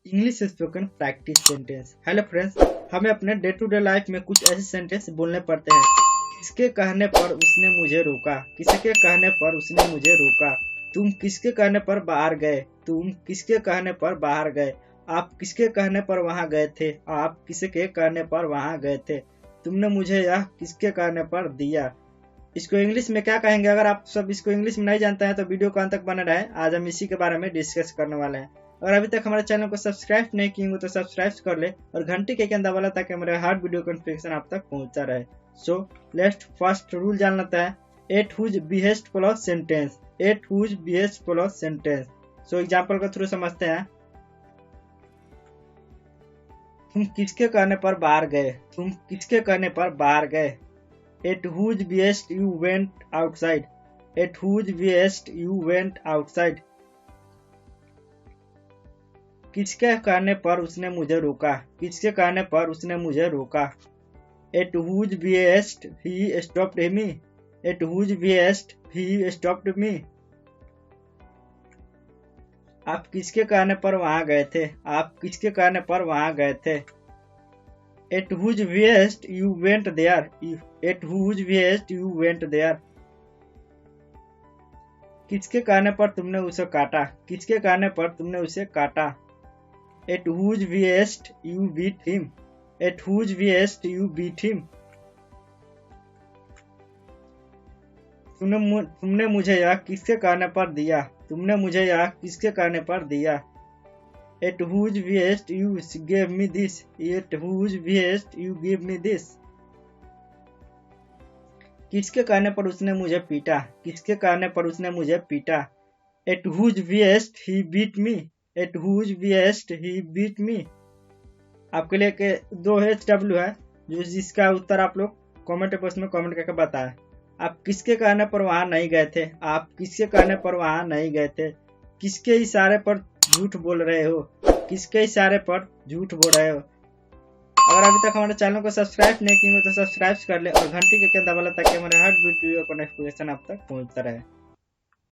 English spoken practice sentence. Hello friends, हमें अपने day to day life में कुछ ऐसे सेंटेंस बोलने पड़ते हैं। किसके कहने पर उसने मुझे रोका, किसके कहने पर उसने मुझे रोका, तुम किसके कहने पर बाहर गए, तुम किसके कहने पर बाहर गए, आप किसके कहने पर वहां गए थे, आप किसके कहने पर वहां गए थे, तुमने मुझे यह किसके कहने पर दिया। इसको इंग्लिश में क्या कहेंगे? अगर आप सब इसको इंग्लिश में नहीं जानते हैं तो वीडियो को अंत तक बने रहे। आज हम इसी के बारे में डिस्कस करने वाले हैं। अगर अभी तक हमारे चैनल को सब्सक्राइब नहीं किए हो तो सब्सक्राइब कर ले और घंटी के आइकन दबा लो ताकि हमारे हर वीडियो का नोटिफिकेशन आप तक पहुंचता रहे। सो लेट्स फर्स्ट रूल जान लेते हैं। At whose behest follow sentence, at whose behest follow sentence. So example के थ्रू समझते हैं। तुम किसके कहने पर बाहर गए, तुम किसके कहने पर बाहर गए। At whose behest you went outside, at whose behest you went outside। किसके कहने पर उसने मुझे रोका, किसके कहने पर उसने मुझे रोका। At whose behest he stopped me, at whose behest he stopped me। आप किसके कहने पर वहां गए थे, आप किसके कहने पर वहां गए थे। At whose behest you went there, at whose behest you went there। किसके कहने पर तुमने उसे काटा, किसके कहने पर तुमने उसे काटा। At whose behest you beat him, at whose behest you beat him। तुमने मुझे यह किसके कहने पर दिया, तुमने मुझे यह किसके कहने पर दिया। At whose behest you gave me this, at whose behest you gave me this। किसके कहने पर उसने मुझे पीटा, किसके कहने पर उसने मुझे पीटा। At whose behest he beat me, at whose behest he beat me। आपके लिए के 2 HW है जो जिसका उत्तर आप लोग कमेंट बॉक्स में कमेंट करके बताएं। आप किसके कहने पर वहां नहीं गए थे, आप किसके कहने पर वहां नहीं गए थे। किसके इशारे पर झूठ बोल रहे हो, किसके इशारे पर झूठ बोल रहे हो। अगर अभी तक हमारे चैनल को सब्सक्राइब नहीं किए हो तो सब्सक्राइब कर ले और घंटी के आइकन दबा ले ताकि हमारे हर वीडियो का नोटिफिकेशन आप तक पहुंचता रहे।